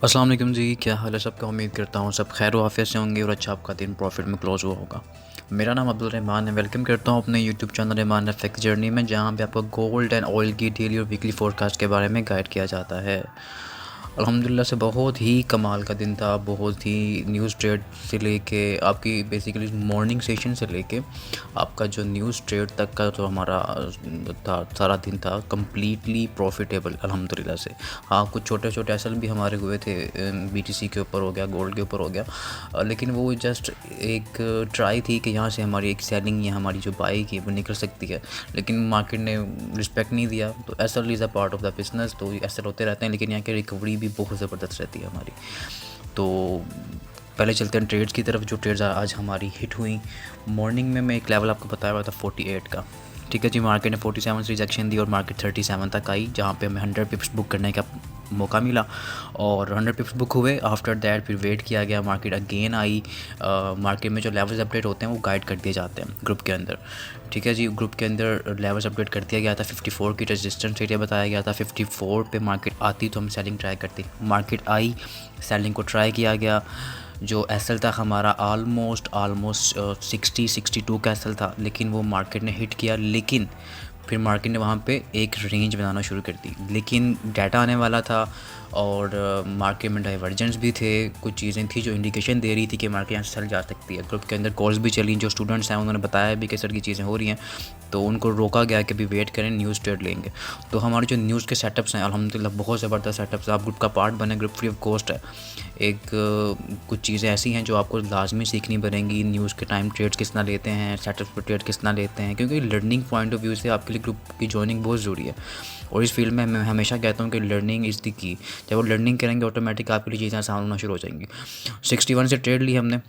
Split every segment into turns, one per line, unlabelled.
अस्सलाम वालेकुम जी, क्या हाल है सबका। उम्मीद करता हूँ सब खैर व आफियत से होंगे और अच्छा आपका दिन प्रॉफिट में क्लोज हुआ होगा। मेरा नाम अब्दुल रहमान है। वेलकम करता हूँ अपने YouTube channel Rahman FX journey में, जहाँ पे आपको गोल्ड एंड ऑयल की डेली और वीकली फोरकास्ट के बारे में गाइड किया जाता है। अल्हम्दुलिल्लाह से बहुत ही कमाल का दिन था। बहुत ही न्यूज़ ट्रेड से लेके आपकी बेसिकली मॉर्निंग सेशन से लेके आपका जो न्यूज़ ट्रेड तक का जो हमारा था सारा दिन था कम्प्लीटली प्रॉफिटेबल अल्हम्दुलिल्लाह से। हाँ, कुछ छोटे छोटे एसल भी हमारे हुए थे, बीटीसी के ऊपर हो गया, गोल्ड के ऊपर हो गया, लेकिन वो जस्ट एक ट्राई थी कि यहाँ से हमारी एक सेलिंग या हमारी जो बाई की वो निकल सकती है, लेकिन मार्केट ने रिस्पेक्ट नहीं दिया। तो acyl is a part of the business, तो एसल होते रहते हैं, लेकिन यहाँ की रिकवरी भी बहुत ज़बरदस्त रहती है हमारी। तो पहले चलते हैं ट्रेड्स की तरफ। जो ट्रेड्स आज हमारी हिट हुई, मॉर्निंग में मैं एक लेवल आपको बताया हुआ था 48 का। ठीक है जी, मार्केट ने 47 से रिजेक्शन दी और मार्केट 37 तक आई, जहाँ पे हमें 100 पिप्स बुक करने का मौका मिला और 100 पिप्स बुक हुए। आफ्टर दैट फिर वेट किया गया, मार्केट अगेन आई। मार्केट में जो लेवल्स अपडेट होते हैं वो गाइड कर दिए जाते हैं ग्रुप के अंदर। ठीक है जी, ग्रुप के अंदर लेवल्स अपडेट कर दिया गया था। 54 की रेजिस्टेंस एरिया बताया गया था। 54 पे मार्केट आती तो हम सेलिंग ट्राई करती। मार्केट आई, सेलिंग को ट्राई किया गया। जो एसल था हमारा ऑलमोस्ट 60-62 का एसल था, लेकिन वो मार्केट ने हिट किया। लेकिन फिर मार्केट ने वहाँ पे एक रेंज बनाना शुरू कर दी, लेकिन डाटा आने वाला था और मार्केट में डाइवर्जेंस भी थे। कुछ चीज़ें थी जो इंडिकेशन दे रही थी कि मार्केट यहाँ से सेल जा सकती है। ग्रुप के अंदर कॉल्स भी चली, जो स्टूडेंट्स हैं उन्होंने बताया भी कि सर की चीज़ें हो रही हैं, तो उनको रोका गया कि भी वेट करें, न्यूज़ ट्रेड लेंगे। तो हमारे जो न्यूज़ के सेटअप्स हैं अल्हम्दुलिल्लाह बहुत ज़बरदस्त सेटअप्स। आप ग्रुप का पार्ट बने, ग्रुप फ्री ऑफ कॉस्ट है। एक कुछ चीज़ें ऐसी हैं जो आपको लाजमी सीखनी पड़ेंगी। न्यूज़ के टाइम ट्रेड्स किस तरह लेते हैं, सेटअप्स पर ट्रेड किस तरह लेते हैं, क्योंकि लर्निंग पॉइंट ऑफ व्यू से आपके लिए ग्रुप की जॉइनिंग बहुत ज़रूरी है। और इस फील्ड में मैं हमेशा कहता हूँ कि लर्निंग इज़ द की। जब वो लर्निंग करेंगे ऑटोमेटिक आपके लिए चीज़ें आसान होना शुरू हो जाएंगी। 61 से ट्रेड ली हमने।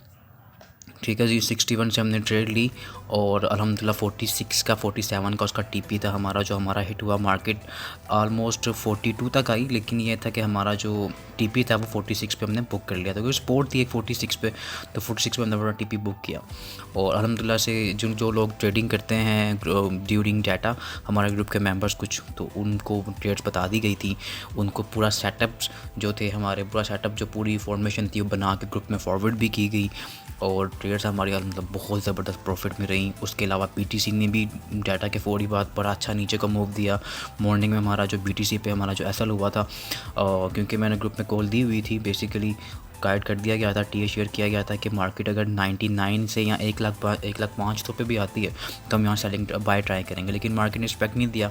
ठीक है जी, 61 से हमने ट्रेड ली और अल्हम्दुलिल्लाह 46 का 47 का उसका टीपी था हमारा, जो हमारा हिट हुआ। मार्केट ऑलमोस्ट 42 तक आई, लेकिन ये था कि हमारा जो टीपी था वो 46 पे हमने बुक कर लिया था, क्योंकि स्पोर्ट थी एक 46 पे, तो 46 पे हमने अपना टीपी बुक किया। और अल्हम्दुलिल्लाह से जो लोग ट्रेडिंग करते हैं ड्यूरिंग डाटा, हमारे ग्रुप के मेंबर्स कुछ, तो उनको ट्रेड्स बता दी गई थी। उनको पूरा सेटअप्स जो थे हमारे, पूरा सेटअप जो पूरी फॉर्मेशन थी वो बना के ग्रुप में फॉरवर्ड भी की गई और ट्रेड्स हमारी मतलब बहुत ज़बरदस्त प्रॉफिट में रही। उसके अलावा पीटीसी ने भी डाटा के फौरी बाद बड़ा अच्छा नीचे का मूव दिया। मॉर्निंग में हमारा जो बीटीसी पे हमारा जो एसएल हुआ था, क्योंकि मैंने ग्रुप में कॉल दी हुई थी, बेसिकली गाइड कर दिया गया था, टीए शेयर किया गया था कि मार्केट अगर 99 से या 1,05,000 पे भी आती है तो हम यहाँ सेलिंग बाय ट्राई करेंगे, लेकिन मार्केट ने रिस्पेक्ट नहीं दिया।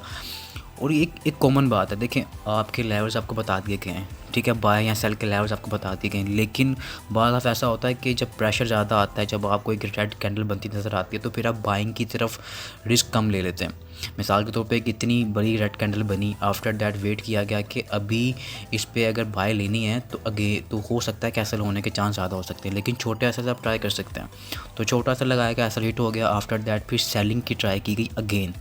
और ये एक कॉमन बात है, देखें आपके लेवल्स आपको बता दिए गए हैं, ठीक है, बाय या सेल के लेवल्स आपको बता दिए गए हैं, लेकिन बाद दफ़ा ऐसा होता है कि जब प्रेशर ज़्यादा आता है, जब आपको एक रेड कैंडल बनती नज़र आती है, तो फिर आप बाइंग की तरफ रिस्क कम ले लेते हैं। मिसाल के तौर पे एक इतनी बड़ी रेड कैंडल बनी, आफ्टर दैट वेट किया गया कि अभी इस पर अगर बाय लेनी है तो तो हो सकता है कैसल होने के चांस ज़्यादा हो सकते हैं, लेकिन छोटे एसल आप ट्राई कर सकते हैं। तो छोटा सा लगाया गया, एसल हिट हो गया। आफ्टर दैट फिर सेलिंग की ट्राई की गई, अगेन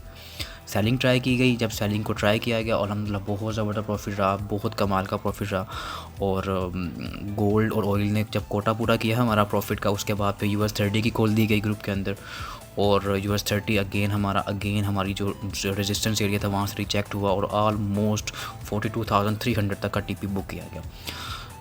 सेलिंग ट्राई की गई। जब सेलिंग को ट्राई किया गया अल्हम्दुलिल्लाह बहुत ज़बरदस्त प्रॉफिट रहा, बहुत कमाल का प्रॉफिट रहा। और गोल्ड और ऑयल ने जब कोटा पूरा किया हमारा प्रॉफिट का, उसके बाद पे US 30 की कॉल दी गई ग्रुप के अंदर और US 30 अगेन हमारी जो रेजिस्टेंस एरिया था वहाँ से रिजेक्ट हुआ और ऑलमोस्ट 42,300 तक का टीपी बुक किया गया।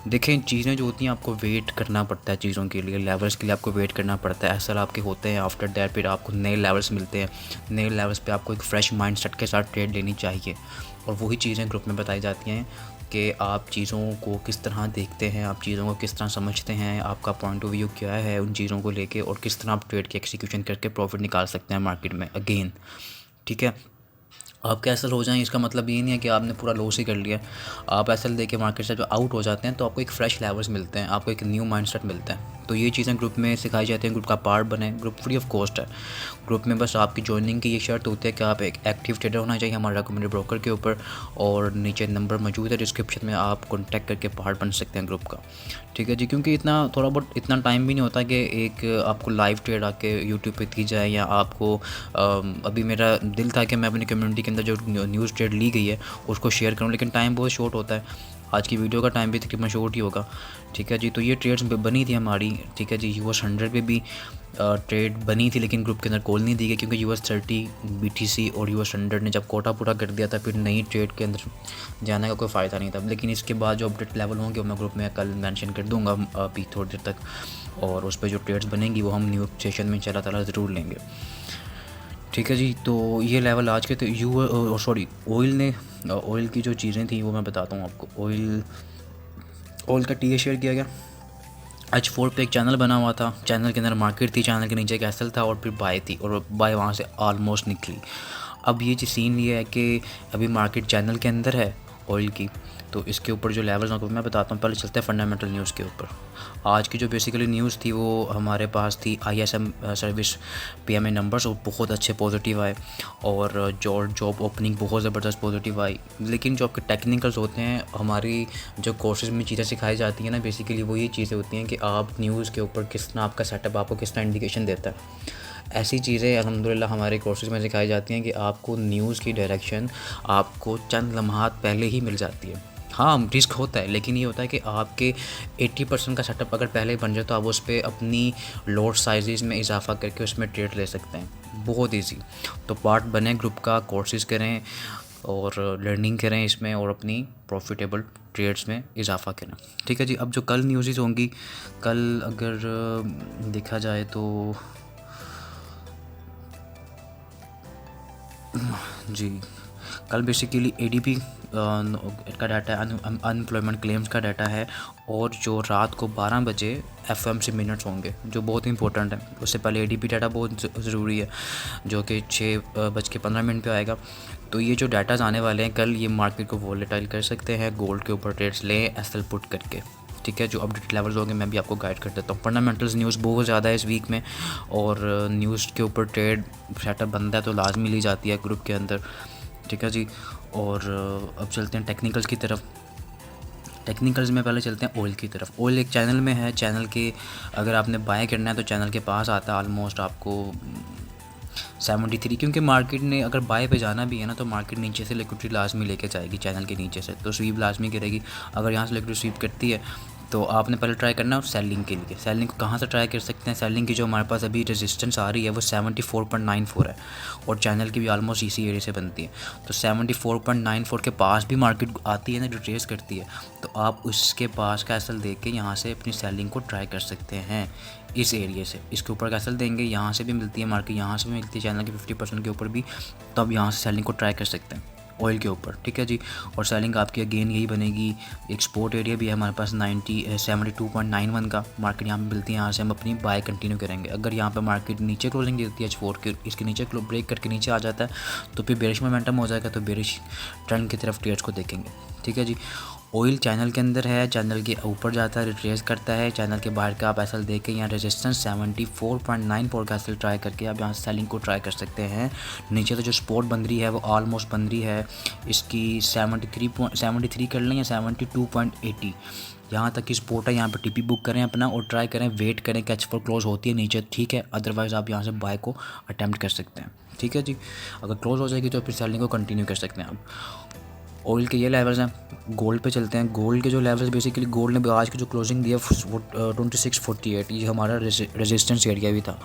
देखें चीज़ें जो होती हैं आपको वेट करना पड़ता है, चीज़ों के लिए, लेवल्स के लिए आपको वेट करना पड़ता है। एसएल आपके होते हैं, आफ्टर दैट फिर आपको नए लेवल्स मिलते हैं। नए लेवल्स पे आपको एक फ़्रेश माइंडसेट के साथ ट्रेड लेनी चाहिए और वही चीज़ें ग्रुप में बताई जाती हैं कि आप चीज़ों को किस तरह देखते हैं, आप चीज़ों को किस तरह समझते हैं, आपका पॉइंट ऑफ व्यू क्या है उन चीज़ों को लेके, और किस तरह आप ट्रेड की एक्सिक्यूशन करके प्रॉफिट निकाल सकते हैं मार्केट में अगेन। ठीक है, आप कैसल हो जाएं इसका मतलब ये नहीं है कि आपने पूरा लॉस ही कर लिया। आप एसल दे के मार्केट से जो आउट हो जाते हैं तो आपको एक फ़्रेश लेवल्स मिलते हैं, आपको एक न्यू माइंडसेट मिलता है। तो ये चीज़ें ग्रुप में सिखाई जाती हैं, ग्रुप का पार्ट बने। ग्रुप फ्री ऑफ कॉस्ट है। ग्रुप में बस आपकी ज्वाइनिंग की ये शर्त होती है कि आप एक एक्टिव ट्रेडर होना चाहिए हमारे रेकमेंडेड ब्रोकर के ऊपर, और नीचे नंबर मौजूद है डिस्क्रिप्शन में, आप कॉन्टैक्ट करके पार्ट बन सकते हैं ग्रुप का। ठीक है जी, क्योंकि थोड़ा बहुत इतना टाइम भी नहीं होता कि एक आपको लाइव ट्रेड आके यूट्यूब पे दी जाए, या आपको अभी मेरा दिल था कि मैं अपनी कम्युनिटी के अंदर जो न्यूज़ ट्रेड ली गई है उसको शेयर करूं, लेकिन टाइम बहुत शॉर्ट होता है। आज की वीडियो का टाइम भी तकरीबन शॉर्ट ही होगा, ठीक है जी। तो ये ट्रेड्स बनी थी हमारी, ठीक है जी। US 100 पे भी ट्रेड बनी थी, लेकिन ग्रुप के अंदर कॉल नहीं दी गई क्योंकि US 30 BTC और US 100 ने जब कोटा पूरा कर दिया था, फिर नई ट्रेड के अंदर जाने का कोई फ़ायदा नहीं था। लेकिन इसके बाद जो अपडेट लेवल होंगे वो मैं ग्रुप में कल मेंशन कर दूंगा अभी थोड़ी देर तक, और उस पर जो ट्रेड्स बनेंगी वो हम न्यू सेशन में इंशाल्लाह ताला ज़रूर लेंगे, ठीक है जी। तो ये लेवल आज के, तो ऑयल की जो चीज़ें थी वो मैं बताता हूँ आपको। ऑयल का टी शेयर किया गया। H4 पे एक चैनल बना हुआ था, चैनल के अंदर मार्केट थी, चैनल के नीचे एक एसएल था और फिर बाय थी, और बाय वहाँ से ऑलमोस्ट निकली। अब ये सीन ये है कि अभी मार्केट चैनल के अंदर है ऑयल की, तो इसके ऊपर जो लेवल्स हैं मैं बताता हूँ। पहले चलते हैं फंडामेंटल न्यूज़ के ऊपर। आज की जो बेसिकली न्यूज़ थी वो हमारे पास थी ISM सर्विस PMI नंबर्स, और बहुत अच्छे पॉजिटिव आए, और जॉब ओपनिंग बहुत ज़बरदस्त पॉजिटिव आई। लेकिन जो आपके टेक्निकल्स होते हैं, हमारी जो कोर्सेज़ में चीज़ें सिखाई जाती हैं ना, बेसिकली वो ये चीज़ें होती हैं कि आप न्यूज़ के ऊपर किस तरह आपका सेटअप आपको किस तरह इंडिकेशन देता है। ऐसी चीज़ें अल्हम्दुलिल्लाह हमारे कोर्सेज़ में सिखाई जाती हैं कि आपको न्यूज़ की डायरेक्शन आपको चंद लम्हात पहले ही मिल जाती है। हाँ, रिस्क होता है, लेकिन ये होता है कि आपके 80% का सेटअप अगर पहले ही बन जाए तो आप उस पर अपनी लॉट साइज़ में इजाफा करके उसमें ट्रेड ले सकते हैं, बहुत ईजी। तो पार्ट बने ग्रुप का, कोर्सेज़ करें और लर्निंग करें इसमें, और अपनी प्रॉफिटेबल ट्रेड्स में इजाफा करें, ठीक है जी। अब जो कल न्यूज़ होंगी, कल अगर देखा जाए तो जी, कल बेसिकली ADP का डाटा है, अनएम्प्लॉयमेंट क्लेम्स का डाटा है, और जो रात को 12 बजे FOMC मिनट्स होंगे जो बहुत इंपॉर्टेंट है। उससे पहले ADP डाटा बहुत ज़रूरी है जो कि 6:15 पे आएगा। तो ये जो डाटाज आने वाले हैं कल, ये मार्केट को वॉलेटाइल कर सकते हैं। गोल्ड के ऊपर ट्रेड्स लें SL पुट करके, ठीक है। जो अपडेट लेवल्स होंगे मैं भी आपको गाइड कर देता हूँ। फंडामेंटल्स न्यूज़ बहुत ज़्यादा है इस वीक में, और न्यूज़ के ऊपर ट्रेड सेटअप बनता है तो लाजमी ली जाती है ग्रुप के अंदर, ठीक है जी। और अब चलते हैं टेक्निकल्स की तरफ। टेक्निकल्स में पहले चलते हैं ऑयल की तरफ। ऑयल एक चैनल में है, चैनल के अगर आपने बाय करना है तो चैनल के पास आता है ऑलमोस्ट आपको 73, क्योंकि मार्केट ने अगर बाय पे जाना भी है ना तो मार्केट नीचे से लिक्विडिटी लाजमी लेके जाएगी चैनल के नीचे से, तो स्वीप लाजमी करेगी। अगर यहाँ से लिक्विडिटी स्वीप करती है तो आपने पहले ट्राई करना है सेलिंग के लिए। सेलिंग को कहाँ से ट्राई कर सकते हैं? सेलिंग की जो हमारे पास अभी रेजिस्टेंस आ रही है वो 74.94 है, और चैनल की भी ऑलमोस्ट इसी एरिया से बनती है। तो 74.94 के पास भी मार्केट आती है ना, जो ट्रेस करती है, तो आप उसके पास का एसएल दे के यहाँ से अपनी सेलिंग को ट्राई कर सकते हैं इस एरिया से। इसके ऊपर कैसल देंगे, यहाँ से भी मिलती है मार्केट, यहाँ से भी मिलती है चैनल के 50% के ऊपर भी, तो आप यहाँ से सेलिंग को ट्राई कर सकते हैं ऑयल के ऊपर, ठीक है जी। और सेलिंग आपकी अगेन यही बनेगी। एक्सपोर्ट एरिया भी है हमारे पास 72.91 का, मार्केट यहाँ पे मिलती है, यहाँ से हम अपनी बाय कंटिन्यू करेंगे। अगर यहाँ पे मार्केट नीचे क्लोजिंग देती है H4 के, इसके नीचे ब्रेक करके नीचे आ जाता है तो फिर बेरिश मोमेंटम हो जाएगा, तो बेरिश ट्रेंड की तरफ ट्रेड्स को देखेंगे, ठीक है जी। ऑयल चैनल के अंदर है, चैनल के ऊपर जाता है, रिट्रेस करता है, चैनल के बाहर का आप एसएल देख के यहाँ रेजिस्टेंस 74.94 का एसएल ट्राई करके आप यहाँ सेलिंग को ट्राई कर सकते हैं। नीचे तो जो स्पोर्ट बन रही है वो ऑलमोस्ट बन रही है इसकी 73 कर लें या 72.80, यहाँ तक की स्पोर्ट है। यहाँ पर टीपी बुक करें अपना और ट्राई करें, वेट करें कि H4 क्लोज होती है नीचे, ठीक है। अदरवाइज़ आप यहाँ से बाय को अटैम्प्ट कर सकते हैं, ठीक है जी। अगर क्लोज हो जाएगी तो फिर सेलिंग को कंटिन्यू कर सकते हैं आप। ऑयल के ये लेवल्स हैं। गोल्ड पे चलते हैं। गोल्ड के जो लेवल्स बेसिकली गोल्ड ने आज की जो क्लोजिंग दी है 2648, ये हमारा रेजिस्टेंस एरिया भी था।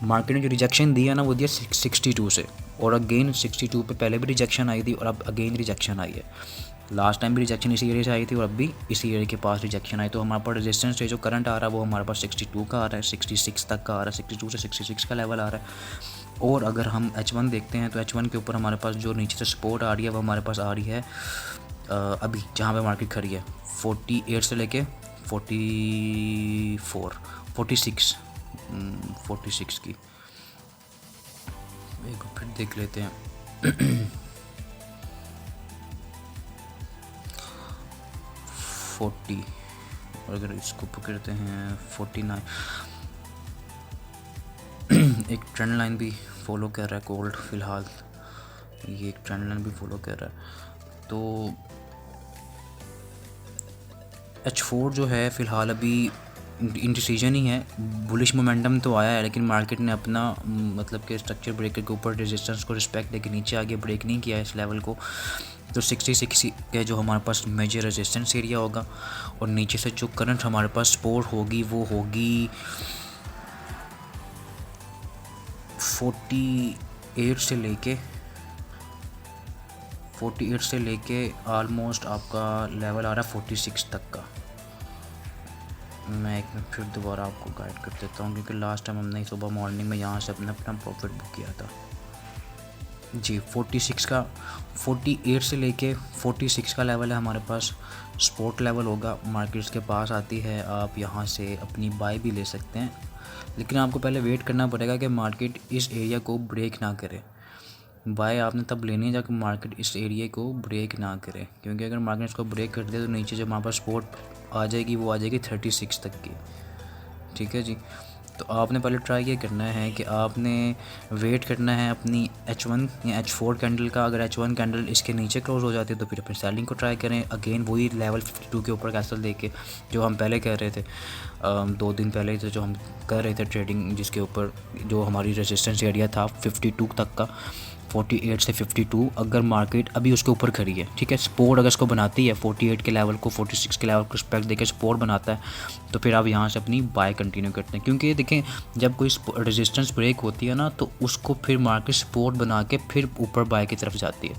मार्केट ने जो रिजेक्शन दिया ना वो दिया 62 से, और अगेन 62 पे पहले भी रिजेक्शन आई थी और अब अगेन रिजेक्शन आई है। लास्ट टाइम भी रिजेक्शन इसी एरिया से आई थी और अब भी इसी एरिया के पास रिजेक्शन आई। तो हमारे पास रेजिस्टेंस जो करंट आ रहा है वो हमारे पास 62 का आ रहा है, 66 तक का आ रहा है, 62 से 66 का लेवल आ रहा है। और अगर हम H1 देखते हैं तो H1 के ऊपर हमारे पास जो नीचे से सपोर्ट आ रही है वो हमारे पास आ रही है अभी जहाँ पे मार्केट खड़ी है 48 से लेके 46 की। एक फिर देख लेते हैं 40, और अगर इसको पकड़ते हैं 49, एक ट्रेंड लाइन भी फॉलो कर रहा है गोल्ड फ़िलहाल, ये एक ट्रेंड लाइन भी फॉलो कर रहा है। तो H4 जो है फ़िलहाल अभी इंडिसीजन ही है। बुलिश मोमेंटम तो आया है लेकिन मार्केट ने अपना मतलब कि स्ट्रक्चर ब्रेकर के ऊपर रेजिस्टेंस को रिस्पेक्ट देके नीचे आगे ब्रेक नहीं किया इस लेवल को। तो 66 के जो हमारे पास मेजर रेजिस्टेंस एरिया होगा, और नीचे से जो करंट हमारे पास सपोर्ट होगी वो होगी 48 से लेके ऑलमोस्ट आपका लेवल आ रहा है 46 तक का। मैं एक मिनट फिर दोबारा आपको गाइड कर देता हूँ, क्योंकि लास्ट टाइम हमने सुबह मॉर्निंग में यहाँ से अपना प्रॉफिट बुक किया था जी। 48 से लेके 46 का लेवल है हमारे पास, सपोर्ट लेवल होगा। मार्केट्स के पास आती है, आप यहाँ से अपनी बाय भी ले सकते हैं, लेकिन आपको पहले वेट करना पड़ेगा कि मार्केट इस एरिया को ब्रेक ना करे। बाय आपने तब लेनी है जब मार्केट इस एरिया को ब्रेक ना करे, क्योंकि अगर मार्केट इसको ब्रेक कर दे तो नीचे जब हमारे पास सपोर्ट आ जाएगी वो आ जाएगी 36 तक की। ठीक है जी। तो आपने पहले ट्राई ये करना है कि आपने वेट करना है अपनी H1 या H4 कैंडल का। अगर H1 कैंडल इसके नीचे क्लोज हो जाती है तो फिर अपनी सेलिंग को ट्राई करें। अगेन वही लेवल 52 के ऊपर कैसल देके जो हम पहले कह रहे थे 2 दिन पहले तो जो हम कर रहे थे ट्रेडिंग, जिसके ऊपर जो हमारी रेजिस्टेंस एरिया था 52 तक का, 48 से 52, अगर मार्केट अभी उसके ऊपर खड़ी है, ठीक है, सपोर्ट अगर इसको बनाती है 48 के लेवल को, 46 के लेवल को रिस्पेक्ट देकर सपोर्ट बनाता है, तो फिर आप यहाँ से अपनी बाय कंटिन्यू करते हैं। क्योंकि देखें जब कोई रेजिस्टेंस ब्रेक होती है ना तो उसको फिर मार्केट सपोर्ट बना के फिर ऊपर बाय की तरफ जाती है।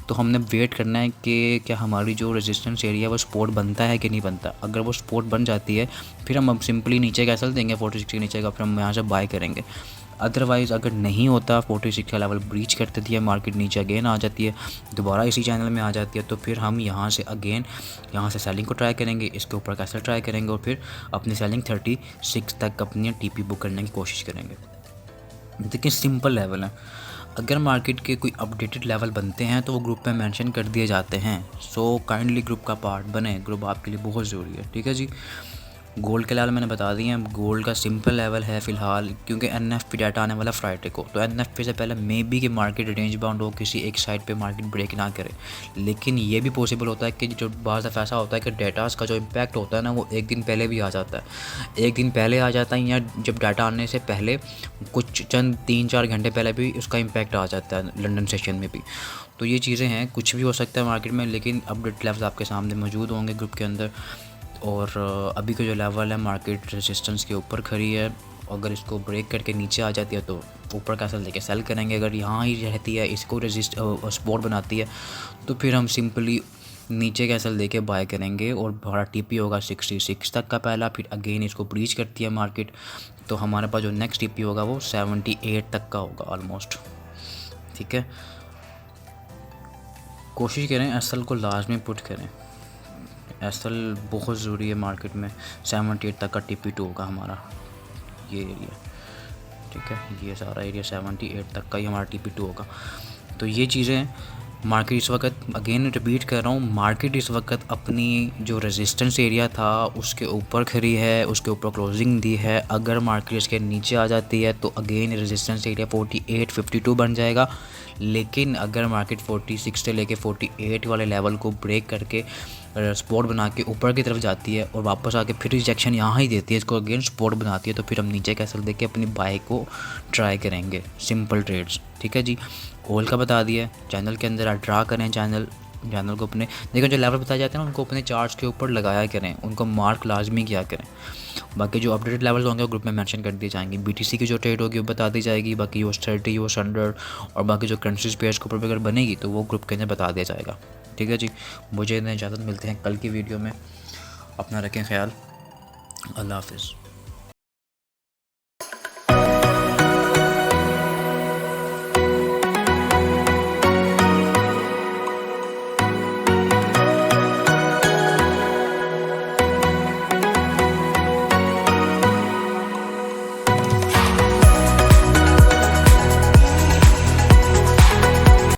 तो हमने वेट करना है कि क्या हमारी जो रेजिस्टेंस एरिया वो सपोर्ट बनता है कि नहीं बनता। अगर वो सपोर्ट बन जाती है फिर हम अब सिंपली नीचे कैसल देंगे 46 के नीचे का, फिर हम यहाँ से बाय करेंगे। अदरवाइज़ अगर नहीं होता 46 का लेवल ब्रीच कर देती है मार्केट, नीचे अगेन आ जाती है, दोबारा इसी चैनल में आ जाती है, तो फिर हम यहाँ से अगेन यहाँ से सेलिंग को ट्राई करेंगे, इसके ऊपर कैसे ट्राई करेंगे, और फिर अपनी सेलिंग 36 तक अपनी टीपी बुक करने की कोशिश करेंगे। देखिए सिंपल लेवल है। अगर मार्केट के कोई अपडेटेड लेवल बनते हैं तो वो ग्रुप में मेंशन कर दिए जाते हैं। सो काइंडली ग्रुप का पार्ट बने, ग्रुप आपके लिए बहुत ज़रूरी है। ठीक है जी। गोल्ड के लेवल मैंने बता दिए हैं। गोल्ड का सिंपल लेवल है फ़िलहाल, क्योंकि NFP डाटा आने वाला फ्राइडे को, तो NFP से पहले मे बी कि मार्केट रेंज बाउंड हो, किसी एक साइड पे मार्केट ब्रेक ना करे। लेकिन ये भी पॉसिबल होता है कि जो बाज़ दफ़ा ऐसा होता है कि डाटास का जो इम्पैक्ट होता है ना वो एक दिन पहले भी आ जाता है, एक दिन पहले आ जाता है, या जब डाटा आने से पहले कुछ चंद 3-4 घंटे पहले भी उसका इम्पैक्ट आ जाता है लंदन सेशन में भी। तो ये चीज़ें हैं, कुछ भी हो सकता है मार्केट में, लेकिन अपडेट लेवल्स आपके सामने मौजूद होंगे ग्रुप के अंदर। और अभी का जो लेवल है मार्केट रेजिस्टेंस के ऊपर खड़ी है, अगर इसको ब्रेक करके नीचे आ जाती है तो ऊपर कैसल देके सेल करेंगे। अगर यहाँ ही रहती है, इसको सपोर्ट बनाती है, तो फिर हम सिंपली नीचे कैसल देके बाय करेंगे, और हमारा टीपी होगा 66 तक का पहला। फिर अगेन इसको ब्रीच करती है मार्केट, तो हमारे पास जो नेक्स्ट टीपी होगा वो 78 तक का होगा ऑलमोस्ट। ठीक है, कोशिश करें एसएल को लाजमी पुट करें, एसएल बहुत ज़रूरी है मार्केट में। 78 तक का TP2 होगा हमारा ये एरिया। ठीक है, ये सारा एरिया 78 तक का ही हमारा TP2 होगा। तो ये चीज़ें मार्केट इस वक्त, अगेन रिपीट कर रहा हूँ, मार्केट इस वक्त अपनी जो रेजिस्टेंस एरिया था उसके ऊपर खड़ी है, उसके ऊपर क्लोजिंग दी है। अगर मार्केट इसके नीचे आ जाती है तो अगेन रेजिस्टेंस एरिया 48-52 बन जाएगा। लेकिन अगर मार्केट 46 से लेके 48 वाले लेवल को ब्रेक करके सपोर्ट बना के ऊपर की तरफ जाती है और वापस आके फिर रिजेक्शन यहाँ ही देती है, इसको अगेन सपोर्ट बनाती है, तो फिर हम नीचे कैसल दे के अपनी बाय को ट्राई करेंगे, सिंपल ट्रेड्स। ठीक है जी। गोल्ड का बता दिया, चैनल के अंदर आप ड्रा करें, चैनल को अपने देखो जो लेवल बताए जाते हैं ना उनको अपने चार्ट्स के ऊपर लगाया करें, उनको मार्क लाजमी किया करें। बाकी जो अपडेटेड लेवल्स होंगे वो ग्रुप में मेंशन कर दिए जाएंगे। BTC की जो ट्रेड होगी वो बता दी जाएगी, बाकी US30, US100 और बाकी जो करेंसीज पेयर्स के ऊपर अगर बनेगी तो वो ग्रुप के अंदर बता दिया जाएगा। ठीक है जी, मुझे इजाज़त, मिलते हैं कल की वीडियो में। अपना रखें ख्याल, अल्लाह हाफ़िज़।